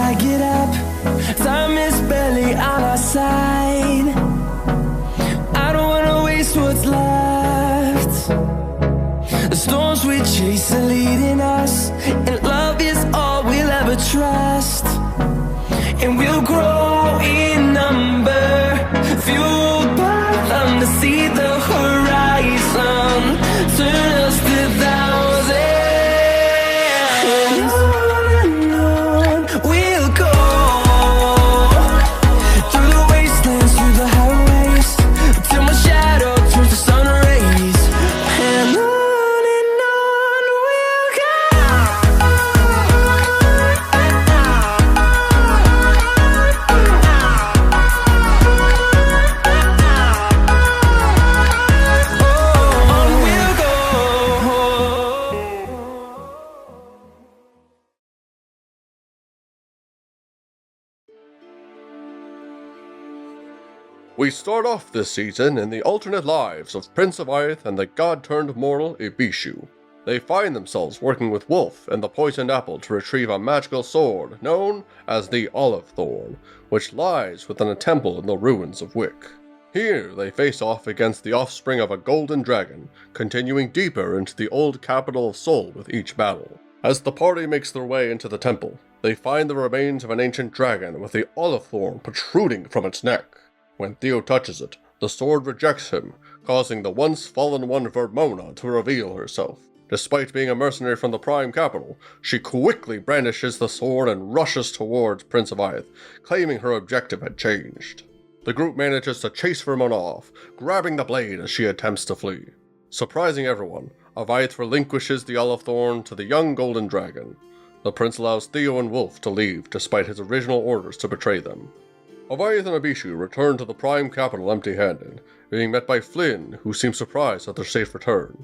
gotta get up. Time is barely on our side. I don't wanna waste what's left. The storms we chase are leading us, and love is all we'll ever trust. And we'll grow in number, fueled by them to see the horizon, turn us to thousands. And on we'll go, through the wastelands, through the highways, till my shadow turns to sun rays. And on we'll go. On we'll go. We start off this season in the alternate lives of Prince of Ith and the god-turned-mortal Ibishu. They find themselves working with Wolf and the Poisoned Apple to retrieve a magical sword known as the Olivethorn, which lies within a temple in the ruins of Wick. Here they face off against the offspring of a golden dragon, continuing deeper into the old capital of Sol with each battle. As the party makes their way into the temple, they find the remains of an ancient dragon with the Olivethorn protruding from its neck. When Theo touches it, the sword rejects him, causing the once fallen one Vermona to reveal herself. Despite being a mercenary from the Prime Capital, she quickly brandishes the sword and rushes towards Prince of Ith, claiming her objective had changed. The group manages to chase Vermona off, grabbing the blade as she attempts to flee. Surprising everyone, Avith relinquishes the Olivethorn to the young golden dragon. The prince allows Theo and Wolf to leave despite his original orders to betray them. Avith and Ibishu return to the Prime Capital empty-handed, being met by Flynn, who seems surprised at their safe return.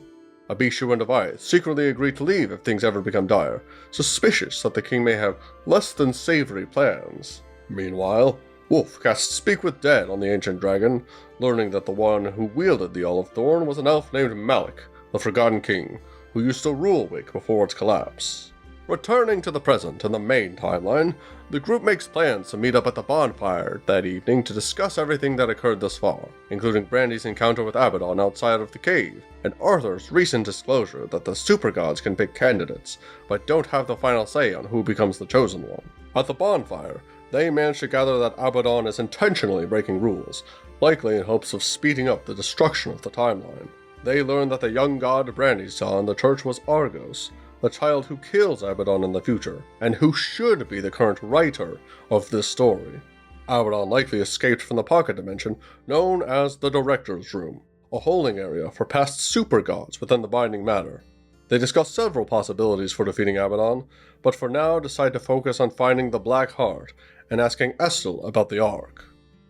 Ibishu and Avith secretly agree to leave if things ever become dire, suspicious that the king may have less than savory plans. Meanwhile, Wolf casts Speak with Dead on the ancient dragon, learning that the one who wielded the Olivethorn was an elf named Malik, the Forgotten King, who used to rule Wick before its collapse. Returning to the present and the main timeline, the group makes plans to meet up at the Bonfire that evening to discuss everything that occurred thus far, including Brandy's encounter with Abdon outside of the cave, and Arthur's recent disclosure that the super gods can pick candidates, but don't have the final say on who becomes the chosen one. At the Bonfire, they manage to gather that Abdon is intentionally breaking rules, likely in hopes of speeding up the destruction of the timeline. They learn that the young god Brandy saw in the church was Argos, the child who kills Abdon in the future, and who should be the current writer of this story. Abdon likely escaped from the pocket dimension known as the Director's Room, a holding area for past super gods within the Binding Matter. They discuss several possibilities for defeating Abdon, but for now decide to focus on finding the Black Heart and asking Estel about the Ark.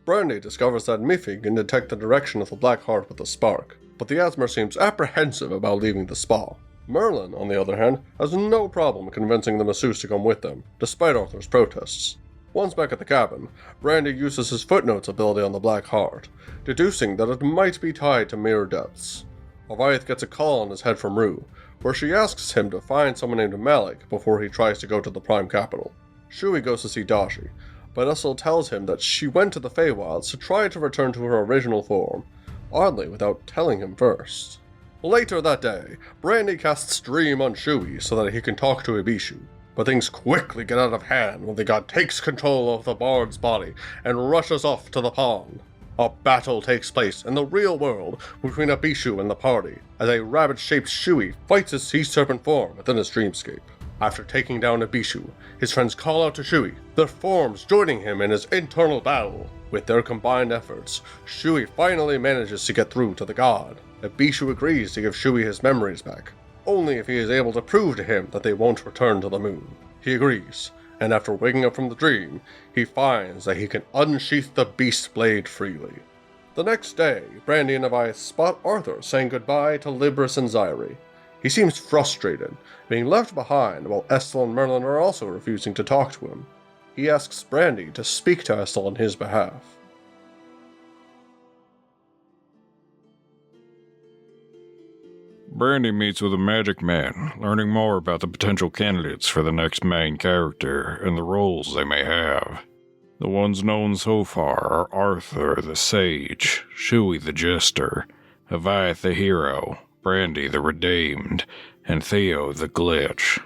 Brandy discovers that Miffy can detect the direction of the Black Heart with a spark, but the Asmer seems apprehensive about leaving the spa. Merlin, on the other hand, has no problem convincing the masseuse to come with them, despite Arthur's protests. Once back at the cabin, Brandy uses his footnotes ability on the Black Heart, deducing that it might be tied to mirror depths. Avith gets a call on his head from Rue, where she asks him to find someone named Malik before he tries to go to the Prime Capital. Shui goes to see Dashi, but Essel tells him that she went to the Feywilds to try to return to her original form, oddly without telling him first. Later that day, Brandy casts Dream on Shui so that he can talk to Ibishu, but things quickly get out of hand when the god takes control of the bard's body and rushes off to the pond. A battle takes place in the real world between Ibishu and the party, as a rabbit-shaped Shui fights his sea serpent form within his dreamscape. After taking down Ibishu, his friends call out to Shui, their forms joining him in his internal battle. With their combined efforts, Shui finally manages to get through to the god. Ibishu agrees to give Shui his memories back, only if he is able to prove to him that they won't return to the moon. He agrees, and after waking up from the dream, he finds that he can unsheath the beast blade freely. The next day, Brandy and Avith spot Arthur saying goodbye to Libris and Zyri. He seems frustrated, being left behind while Estel and Merlin are also refusing to talk to him. He asks Brandy to speak to Estel on his behalf. Brandy meets with a magic man, learning more about the potential candidates for the next main character and the roles they may have. The ones known so far are Arthur the Sage, Jeudy the Jester, Aviath the Hero, Brandy the Redeemed, and Theo the Glitch.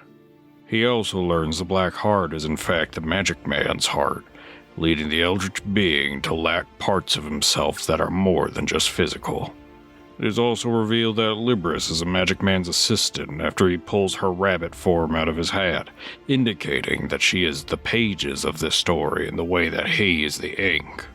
He also learns the Black Heart is in fact the magic man's heart, leading the eldritch being to lack parts of himself that are more than just physical. It is also revealed that Libris is a magic man's assistant after he pulls her rabbit form out of his hat, indicating that she is the pages of this story in the way that he is the ink.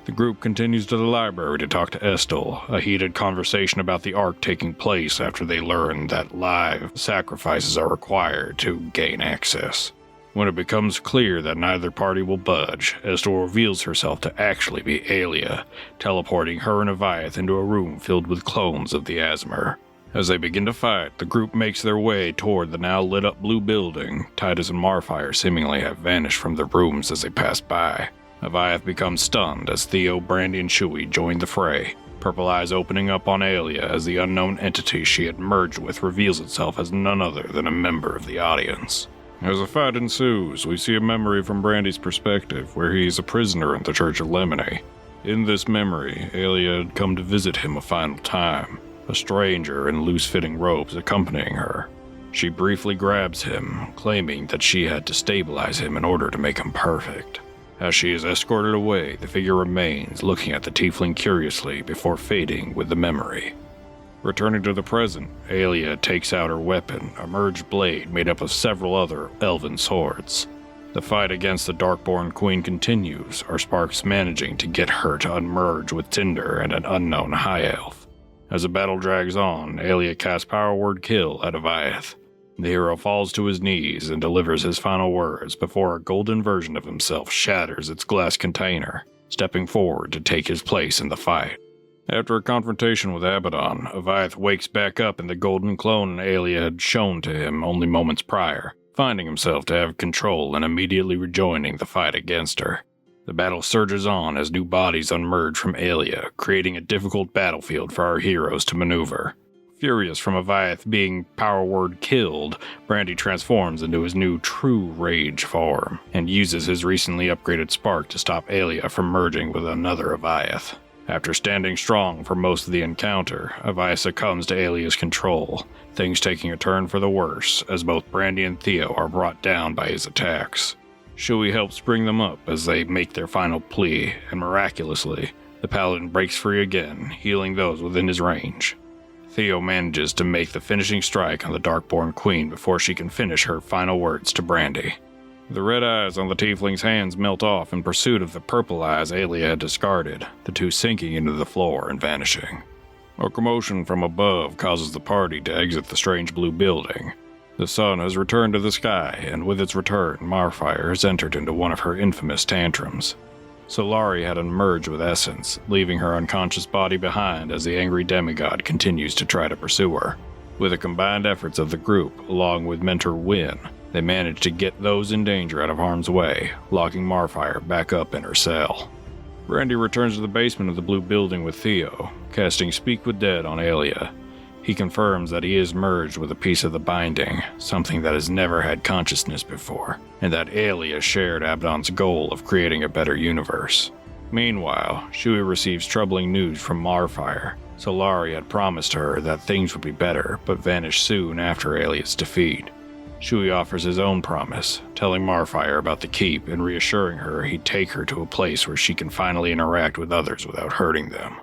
The group continues to the library to talk to Estel, a heated conversation about the arc taking place after they learn that live sacrifices are required to gain access. When it becomes clear that neither party will budge, Estel reveals herself to actually be Alia, teleporting her and Aviath into a room filled with clones of the Asmer. As they begin to fight, the group makes their way toward the now lit-up blue building. Titus and Marfire seemingly have vanished from their rooms as they pass by. Aviath becomes stunned as Theo, Brandy, and Jeudy join the fray, purple eyes opening up on Alia as the unknown entity she had merged with reveals itself as none other than a member of the audience. As a fight ensues, we see a memory from Brandy's perspective where he is a prisoner in the Church of Lemony. In this memory, Alia had come to visit him a final time, a stranger in loose-fitting robes accompanying her. She briefly grabs him, claiming that she had to stabilize him in order to make him perfect. As she is escorted away, the figure remains, looking at the tiefling curiously before fading with the memory. Returning to the present, Alia takes out her weapon, a merged blade made up of several other elven swords. The fight against the Darkborn Queen continues, our sparks managing to get her to unmerge with Tinder and an unknown high elf. As the battle drags on, Alia casts Power Word Kill at Aviath. The hero falls to his knees and delivers his final words before a golden version of himself shatters its glass container, stepping forward to take his place in the fight. After a confrontation with Abdon, Aviath wakes back up in the golden clone Alia had shown to him only moments prior, finding himself to have control and immediately rejoining the fight against her. The battle surges on as new bodies unmerge from Alia, creating a difficult battlefield for our heroes to maneuver. Furious from Aviath being power word killed, Brandy transforms into his new true rage form, and uses his recently upgraded spark to stop Alia from merging with another Aviath. After standing strong for most of the encounter, Aviath succumbs to Alia's control, things taking a turn for the worse as both Brandy and Theo are brought down by his attacks. Jeudy helps bring them up as they make their final plea, and miraculously, the paladin breaks free again, healing those within his range. Theo manages to make the finishing strike on the Darkborn Queen before she can finish her final words to Brandy. The red eyes on the tiefling's hands melt off in pursuit of the purple eyes Alia had discarded, the two sinking into the floor and vanishing. A commotion from above causes the party to exit the strange blue building. The sun has returned to the sky, and with its return, Marfire has entered into one of her infamous tantrums. Solari had unmerged with Essence, leaving her unconscious body behind as the angry demigod continues to try to pursue her. With the combined efforts of the group, along with Mentor Wynn, they manage to get those in danger out of harm's way, locking Marfire back up in her cell. Brandy returns to the basement of the blue building with Theo, casting Speak with Dead on Alia. He confirms that he is merged with a piece of the binding, something that has never had consciousness before, and that Alia shared Abdon's goal of creating a better universe. Meanwhile, Jeudy receives troubling news from Marfire. Solari had promised her that things would be better, but vanished soon after Alia's defeat. Jeudy offers his own promise, telling Marfire about the keep and reassuring her he'd take her to a place where she can finally interact with others without hurting them.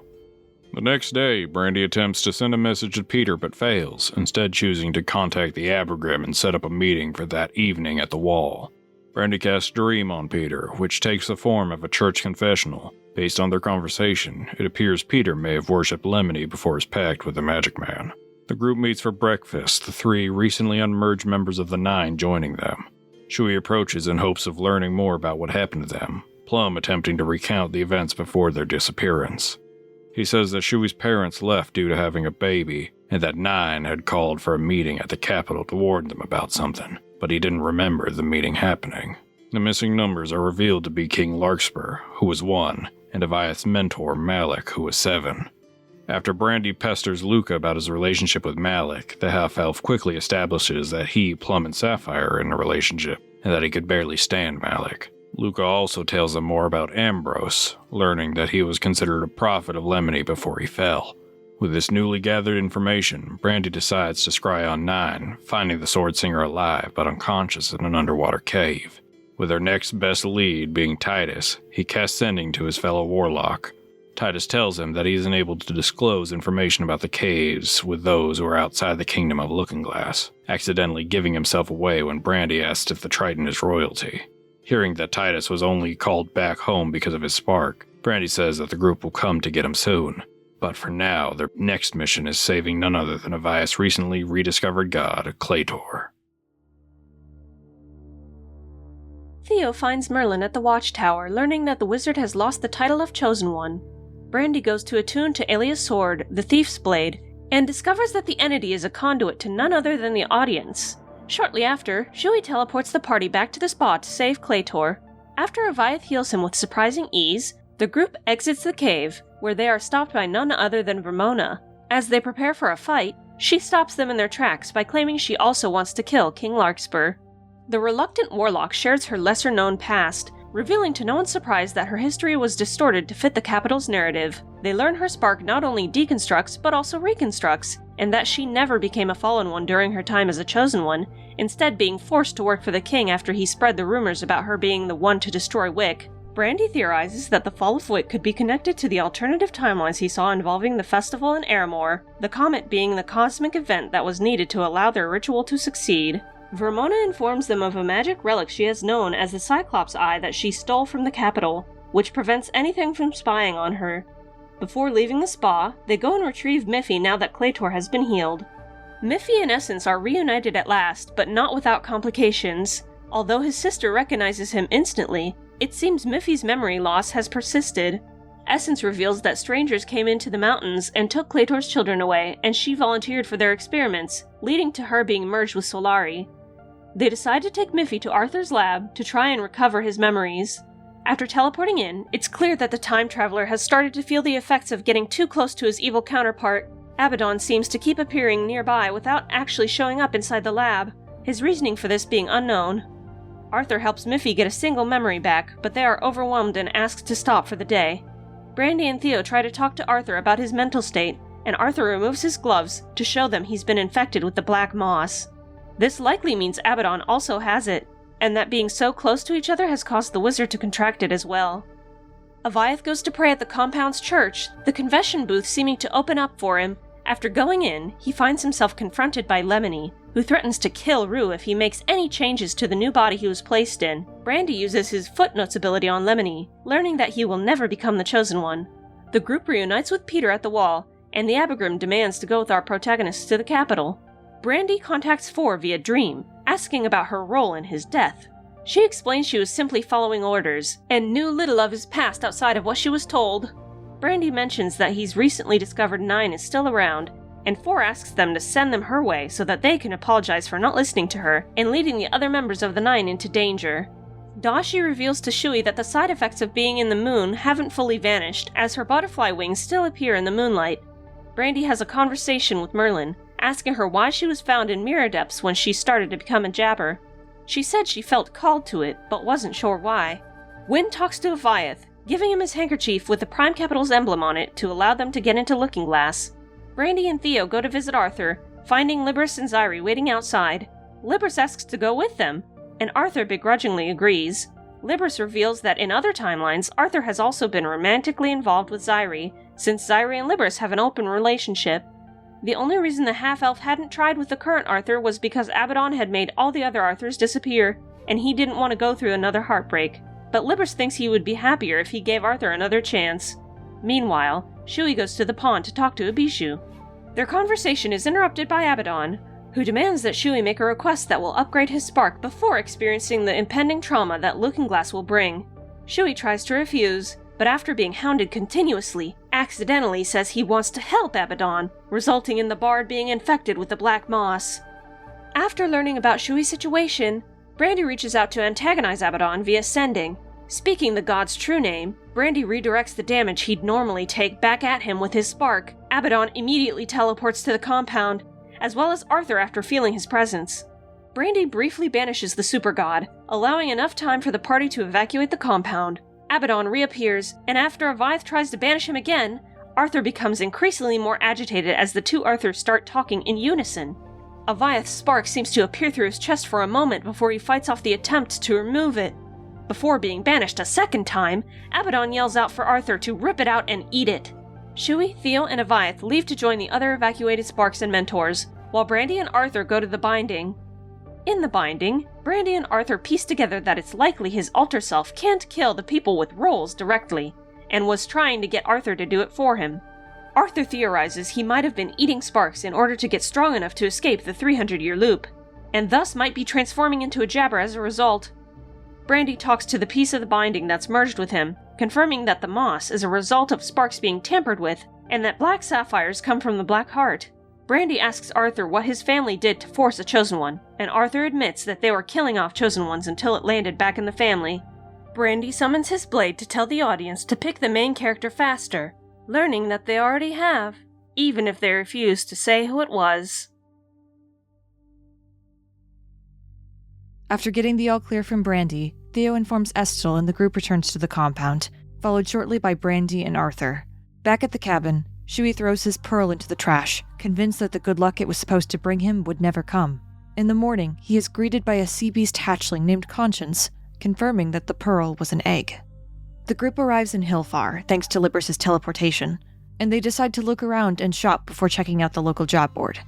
The next day, Brandy attempts to send a message to Peter but fails, instead choosing to contact the Abergrim and set up a meeting for that evening at the wall. Brandy casts Dream on Peter, which takes the form of a church confessional. Based on their conversation, it appears Peter may have worshipped Lemony before his pact with the Magic Man. The group meets for breakfast, the three recently unmerged members of the Nine joining them. Jeudy approaches in hopes of learning more about what happened to them, Plum attempting to recount the events before their disappearance. He says that Jeudy's parents left due to having a baby, and that Nine had called for a meeting at the capital to warn them about something, but he didn't remember the meeting happening. The missing numbers are revealed to be King Larkspur, who was 1, and Aviath's mentor Malik, who was 7. After Brandy pesters Luca about his relationship with Malik, the half-elf quickly establishes that he, Plum, and Sapphire are in a relationship, and that he could barely stand Malik. Luca also tells them more about Ambrose, learning that he was considered a prophet of Lemony before he fell. With this newly gathered information, Brandy decides to scry on 9, finding the sword singer alive but unconscious in an underwater cave. With her next best lead being Titus, he casts sending to his fellow warlock. Titus tells him that he isn't able to disclose information about the caves with those who are outside the kingdom of Lookingglass, accidentally giving himself away when Brandy asks if the Triton is royalty. Hearing that Titus was only called back home because of his spark, Brandy says that the group will come to get him soon. But for now, their next mission is saving none other than Avias' recently rediscovered god, Claytor. Theo finds Merlin at the watchtower, learning that the wizard has lost the title of Chosen One. Brandy goes to attune to Alia's sword, the Thief's Blade, and discovers that the entity is a conduit to none other than the audience. Shortly after, Jeudy teleports the party back to the spa to save Claytor. After Aviath heals him with surprising ease, the group exits the cave, where they are stopped by none other than Ramona. As they prepare for a fight, she stops them in their tracks by claiming she also wants to kill King Larkspur. The reluctant warlock shares her lesser-known past, revealing to no one's surprise that her history was distorted to fit the capital's narrative. They learn her spark not only deconstructs but also reconstructs, and that she never became a fallen one during her time as a chosen one, instead being forced to work for the king after he spread the rumors about her being the one to destroy Wick. Brandy theorizes that the fall of Wick could be connected to the alternative timelines he saw involving the festival in Aramor, the comet being the cosmic event that was needed to allow their ritual to succeed. Vermona informs them of a magic relic she has known as the Cyclops Eye that she stole from the capital, which prevents anything from spying on her. Before leaving the spa, they go and retrieve Miffy now that Claytor has been healed. Miffy and Essence are reunited at last, but not without complications. Although his sister recognizes him instantly, it seems Miffy's memory loss has persisted. Essence reveals that strangers came into the mountains and took Claytor's children away, and she volunteered for their experiments, leading to her being merged with Solari. They decide to take Miffy to Arthur's lab to try and recover his memories. After teleporting in, it's clear that the time traveler has started to feel the effects of getting too close to his evil counterpart. Abdon seems to keep appearing nearby without actually showing up inside the lab, his reasoning for this being unknown. Arthur helps Miffy get a single memory back, but they are overwhelmed and asked to stop for the day. Brandy and Theo try to talk to Arthur about his mental state, and Arthur removes his gloves to show them he's been infected with the black moss. This likely means Abdon also has it, and that being so close to each other has caused the wizard to contract it as well. Aviath goes to pray at the compound's church, the confession booth seeming to open up for him. After going in, he finds himself confronted by Lemony, who threatens to kill Rue if he makes any changes to the new body he was placed in. Brandy uses his footnotes ability on Lemony, learning that he will never become the Chosen One. The group reunites with Peter at the wall, and the Abigrim demands to go with our protagonists to the capital. Brandy contacts Four via dream, asking about her role in his death. She explains she was simply following orders, and knew little of his past outside of what she was told. Brandy mentions that he's recently discovered 9 is still around, and Four asks them to send them her way so that they can apologize for not listening to her and leading the other members of the 9 into danger. Dashi reveals to Shui that the side effects of being in the moon haven't fully vanished, as her butterfly wings still appear in the moonlight. Brandy has a conversation with Merlin, asking her why she was found in Mirror Depths when she started to become a Jabber. She said she felt called to it, but wasn't sure why. Wynn talks to Aviath, giving him his handkerchief with the Prime Capital's emblem on it to allow them to get into Lookingglass. Brandy and Theo go to visit Arthur, finding Libris and Zyri waiting outside. Libris asks to go with them, and Arthur begrudgingly agrees. Libris reveals that in other timelines, Arthur has also been romantically involved with Zyri, since Zyri and Libris have an open relationship. The only reason the half-elf hadn't tried with the current Arthur was because Abdon had made all the other Arthurs disappear, and he didn't want to go through another heartbreak. But Libris thinks he would be happier if he gave Arthur another chance. Meanwhile, Shui goes to the pond to talk to Abishu. Their conversation is interrupted by Abdon, who demands that Shui make a request that will upgrade his spark before experiencing the impending trauma that Lookingglass will bring. Shui tries to refuse, but after being hounded continuously, accidentally says he wants to help Abdon, resulting in the bard being infected with the black moss. After learning about Shui's situation, Brandy reaches out to antagonize Abdon via sending. Speaking the god's true name, Brandy redirects the damage he'd normally take back at him with his spark. Abdon immediately teleports to the compound, as well as Arthur after feeling his presence. Brandy briefly banishes the super god, allowing enough time for the party to evacuate the compound. Abdon reappears, and after Avith tries to banish him again, Arthur becomes increasingly more agitated as the two Arthurs start talking in unison. Avith's spark seems to appear through his chest for a moment before he fights off the attempt to remove it. Before being banished a second time, Abdon yells out for Arthur to rip it out and eat it. Jeudy, Theo, and Avith leave to join the other evacuated sparks and mentors, while Brandy and Arthur go to the binding. In the binding, Brandy and Arthur piece together that it's likely his alter self can't kill the people with rolls directly, and was trying to get Arthur to do it for him. Arthur theorizes he might have been eating sparks in order to get strong enough to escape the 300-year loop, and thus might be transforming into a jabber as a result. Brandy talks to the piece of the binding that's merged with him, confirming that the moss is a result of sparks being tampered with, and that black sapphires come from the Black Heart. Brandy asks Arthur what his family did to force a Chosen One, and Arthur admits that they were killing off Chosen Ones until it landed back in the family. Brandy summons his blade to tell the audience to pick the main character faster, learning that they already have, even if they refuse to say who it was. After getting the all-clear from Brandy, Theo informs Estel and the group returns to the compound, followed shortly by Brandy and Arthur. Back at the cabin, Jeudy throws his pearl into the trash, convinced that the good luck it was supposed to bring him would never come. In the morning, he is greeted by a sea beast hatchling named Conscience, confirming that the pearl was an egg. The group arrives in Hillfar, thanks to Libris' teleportation, and they decide to look around and shop before checking out the local job board.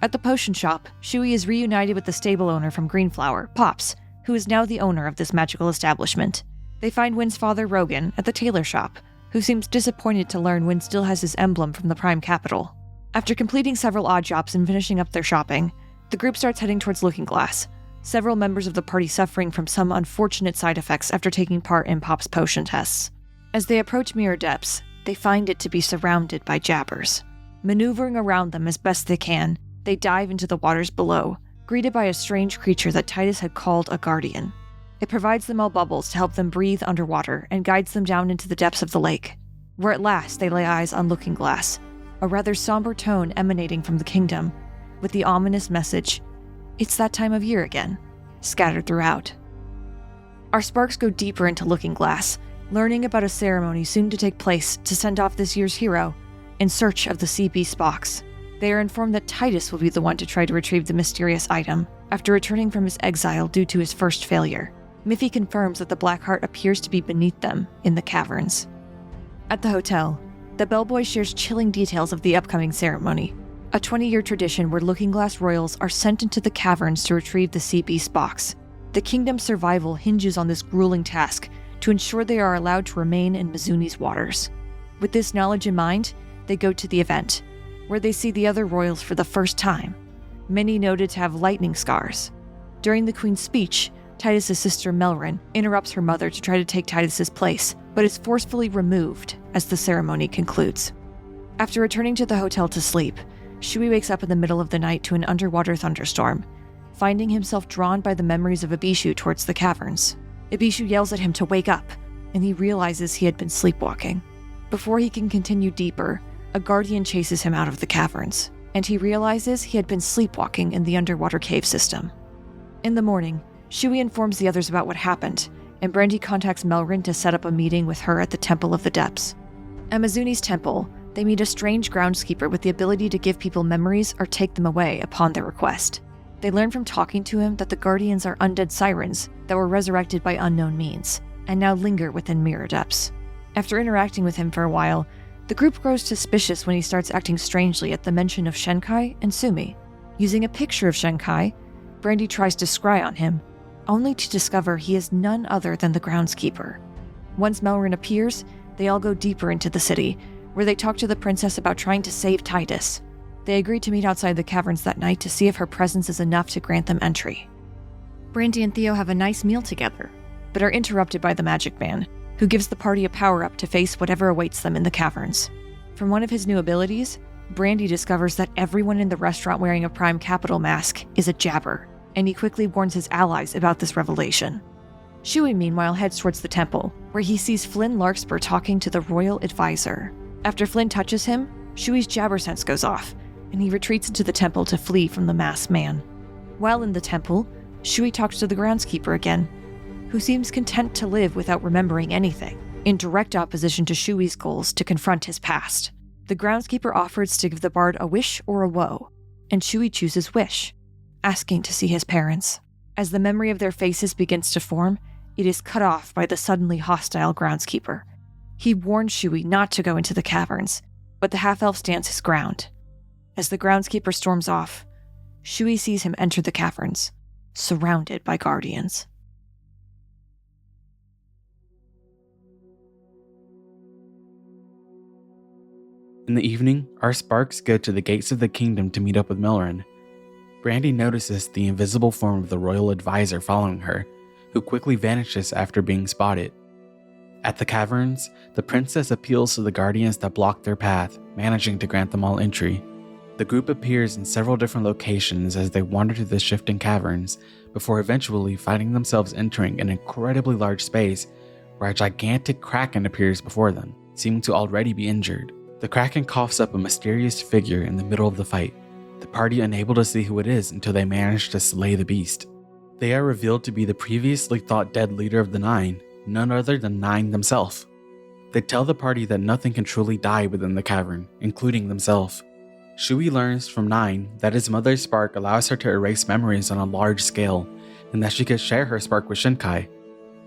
At the potion shop, Jeudy is reunited with the stable owner from Greenflower, Pops, who is now the owner of this magical establishment. They find Wynn's father, Rogan, at the tailor shop, who seems disappointed to learn Wynn still has his emblem from the Prime Capital. After completing several odd jobs and finishing up their shopping, the group starts heading towards Lookingglass, several members of the party suffering from some unfortunate side effects after taking part in Pop's potion tests. As they approach Mirror Depths, they find it to be surrounded by jabbers. Maneuvering around them as best they can, they dive into the waters below, greeted by a strange creature that Titus had called a guardian. It provides them all bubbles to help them breathe underwater and guides them down into the depths of the lake, where at last they lay eyes on Lookingglass, a rather somber tone emanating from the kingdom, with the ominous message, "It's that time of year again," scattered throughout. Our sparks go deeper into Lookingglass, learning about a ceremony soon to take place to send off this year's hero in search of the sea beast box. They are informed that Titus will be the one to try to retrieve the mysterious item, after returning from his exile due to his first failure. Miffy confirms that the Black Heart appears to be beneath them in the caverns. At the hotel, the bellboy shares chilling details of the upcoming ceremony, a 20-year tradition where Lookingglass royals are sent into the caverns to retrieve the sea beast box. The kingdom's survival hinges on this grueling task to ensure they are allowed to remain in Mizuni's waters. With this knowledge in mind, they go to the event, where they see the other royals for the first time, many noted to have lightning scars. During the queen's speech, Titus' sister Melrin interrupts her mother to try to take Titus' place, but is forcefully removed as the ceremony concludes. After returning to the hotel to sleep, Jeudy wakes up in the middle of the night to an underwater thunderstorm, finding himself drawn by the memories of Ibishu towards the caverns. Ibishu yells at him to wake up, and he realizes he had been sleepwalking. Before he can continue deeper, a guardian chases him out of the caverns, and he realizes he had been sleepwalking in the underwater cave system. In the morning, Jeudy informs the others about what happened, and Brandy contacts Melrin to set up a meeting with her at the Temple of the Depths. At Mizuni's temple, they meet a strange groundskeeper with the ability to give people memories or take them away upon their request. They learn from talking to him that the Guardians are undead sirens that were resurrected by unknown means, and now linger within Mirror Depths. After interacting with him for a while, the group grows suspicious when he starts acting strangely at the mention of Shenkai and Sumi. Using a picture of Shenkai, Brandy tries to scry on him, only to discover he is none other than the groundskeeper. Once Melrin appears, they all go deeper into the city, where they talk to the princess about trying to save Titus. They agree to meet outside the caverns that night to see if her presence is enough to grant them entry. Brandy and Theo have a nice meal together, but are interrupted by the Magic Man, who gives the party a power-up to face whatever awaits them in the caverns. From one of his new abilities, Brandy discovers that everyone in the restaurant wearing a Prime Capital mask is a jabber, and he quickly warns his allies about this revelation. Shuey, meanwhile, heads towards the temple, where he sees Flynn Larkspur talking to the royal advisor. After Flynn touches him, Shuey's jabber sense goes off, and he retreats into the temple to flee from the masked man. While in the temple, Shuey talks to the groundskeeper again, who seems content to live without remembering anything, in direct opposition to Shuey's goals to confront his past. The groundskeeper offers to give the bard a wish or a woe, and Shuey chooses wish, asking to see his parents. As the memory of their faces begins to form, it is cut off by the suddenly hostile groundskeeper. He warns Shuey not to go into the caverns, but the half-elf stands his ground. As the groundskeeper storms off, Shuey sees him enter the caverns, surrounded by guardians. In the evening, our sparks go to the gates of the kingdom to meet up with Melrin. Brandy notices the invisible form of the royal advisor following her, who quickly vanishes after being spotted. At the caverns, the princess appeals to the guardians that block their path, managing to grant them all entry. The group appears in several different locations as they wander through the shifting caverns, before eventually finding themselves entering an incredibly large space where a gigantic kraken appears before them, seeming to already be injured. The kraken coughs up a mysterious figure in the middle of the fight, the party unable to see who it is until they manage to slay the beast. They are revealed to be the previously thought dead leader of the Nine, none other than Nine themselves. They tell the party that nothing can truly die within the cavern, including themselves. Shuey learns from Nine that his mother's spark allows her to erase memories on a large scale, and that she could share her spark with Shinkai.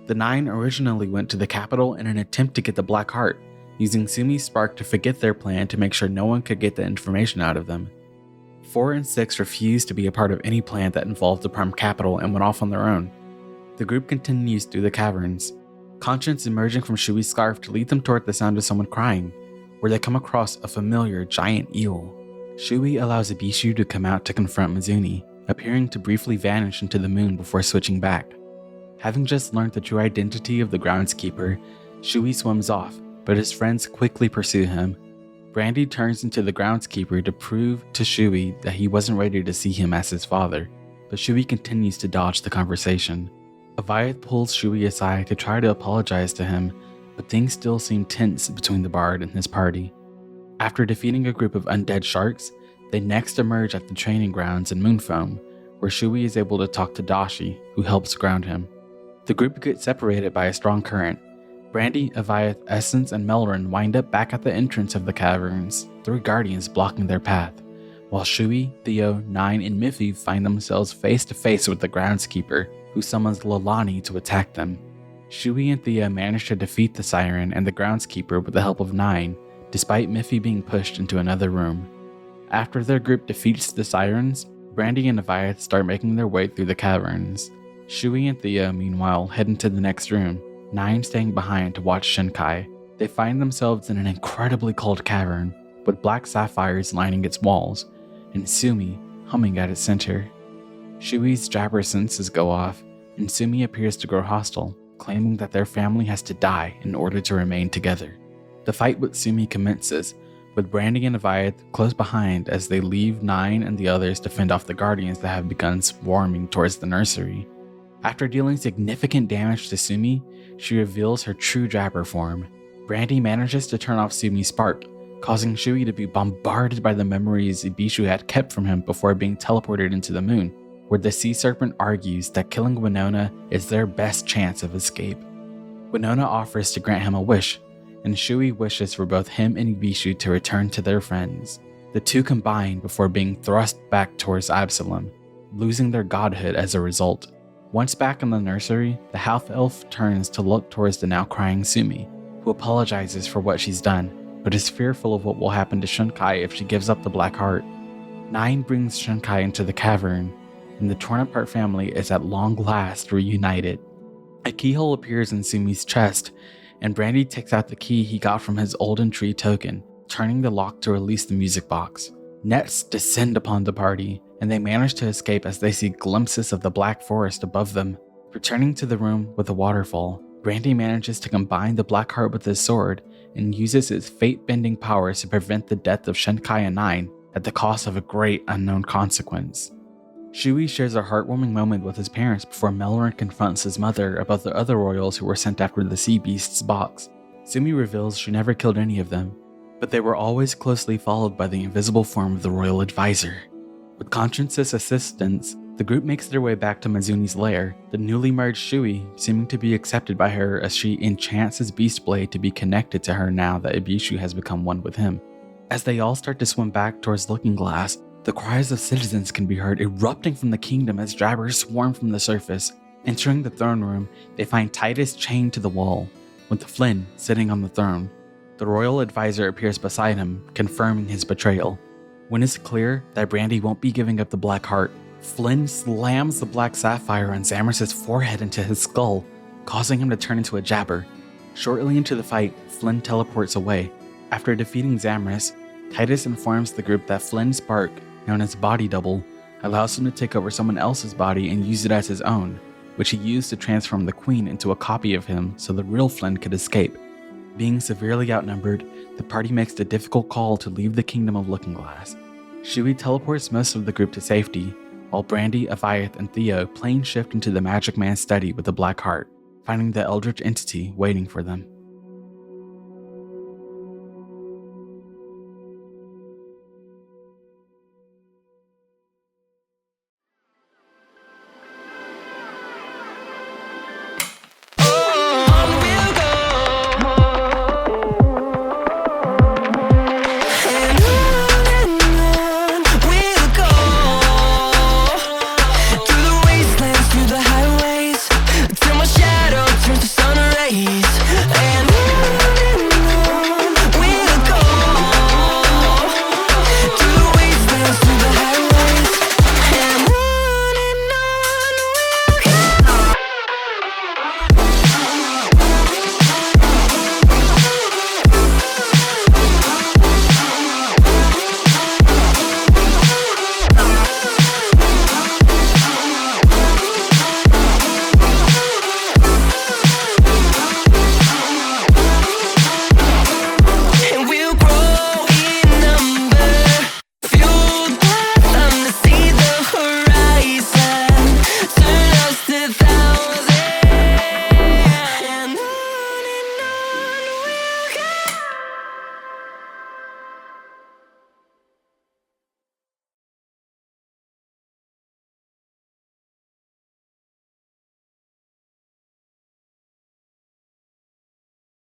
The Nine originally went to the capital in an attempt to get the Black Heart, using Sumi's spark to forget their plan to make sure no one could get the information out of them. 4 and 6 refused to be a part of any plan that involved the Prime Capital and went off on their own. The group continues through the caverns, conscience emerging from Shuey's scarf to lead them toward the sound of someone crying, where they come across a familiar giant eel. Shuey allows Ibishu to come out to confront Mizuni, appearing to briefly vanish into the moon before switching back. Having just learned the true identity of the groundskeeper, Shuey swims off, but his friends quickly pursue him. Brandy turns into the groundskeeper to prove to Shuey that he wasn't ready to see him as his father, but Shuey continues to dodge the conversation. Aviath pulls Shuey aside to try to apologize to him, but things still seem tense between the bard and his party. After defeating a group of undead sharks, they next emerge at the training grounds in Moonfoam, where Shuey is able to talk to Dashi, who helps ground him. The group gets separated by a strong current. Brandy, Aviath, Essence, and Melrin wind up back at the entrance of the caverns, 3 guardians blocking their path, while Shuey, Theo, Nine, and Miffy find themselves face to face with the groundskeeper, who summons Lolani to attack them. Shuey and Theo manage to defeat the siren and the groundskeeper with the help of Nine, despite Miffy being pushed into another room. After their group defeats the sirens, Brandy and Aviath start making their way through the caverns. Shuey and Theo, meanwhile, head into the next room, Nine staying behind to watch Shinkai. They find themselves in an incredibly cold cavern, with black sapphires lining its walls, and Sumi humming at its center. Shuey's jabber senses go off, and Sumi appears to grow hostile, claiming that their family has to die in order to remain together. The fight with Sumi commences, with Brandy and Aviath close behind as they leave Nine and the others to fend off the guardians that have begun swarming towards the nursery. After dealing significant damage to Sumi, she reveals her true jabber form. Brandy manages to turn off Sumi's spark, causing Shuey to be bombarded by the memories Ibishu had kept from him before being teleported into the moon, where the sea serpent argues that killing Winona is their best chance of escape. Winona offers to grant him a wish, and Shuey wishes for both him and Ibishu to return to their friends. The two combine before being thrust back towards Absalom, losing their godhood as a result. Once back in the nursery, the half-elf turns to look towards the now crying Sumi, who apologizes for what she's done, but is fearful of what will happen to Shinkai if she gives up the Black Heart. Nine brings Shinkai into the cavern, and the torn-apart family is at long last reunited. A keyhole appears in Sumi's chest, and Brandy takes out the key he got from his Olden Tree token, turning the lock to release the music box. Nets descend upon the party, and they manage to escape as they see glimpses of the Black Forest above them. Returning to the room with the waterfall, Brandy manages to combine the Black Heart with his sword and uses its fate-bending powers to prevent the death of Shinkai and Nine at the cost of a great unknown consequence. Jeudy shares a heartwarming moment with his parents before Melrin confronts his mother about the other royals who were sent after the sea beast's box. Sumi reveals she never killed any of them, but they were always closely followed by the invisible form of the royal advisor. With Conscience's assistance, the group makes their way back to Mizuni's lair, the newly merged Jeudy seeming to be accepted by her as she enchants his beast blade to be connected to her now that Ibishu has become one with him. As they all start to swim back towards Looking Glass, the cries of citizens can be heard erupting from the kingdom as drabbers swarm from the surface. Entering the throne room, they find Titus chained to the wall, with Flynn sitting on the throne. The royal advisor appears beside him, confirming his betrayal. When it's clear that Brandy won't be giving up the Black Heart, Flynn slams the Black Sapphire on Zamrus' forehead into his skull, causing him to turn into a jabber. Shortly into the fight, Flynn teleports away. After defeating Zamrus, Titus informs the group that Flynn's spark, known as Body Double, allows him to take over someone else's body and use it as his own, which he used to transform the Queen into a copy of him so the real Flynn could escape. Being severely outnumbered, the party makes the difficult call to leave the kingdom of Looking Glass. Jeudy teleports most of the group to safety, while Brandy, Aviath, and Theo plane shift into the Magic Man's study with the Black Heart, finding the Eldritch entity waiting for them.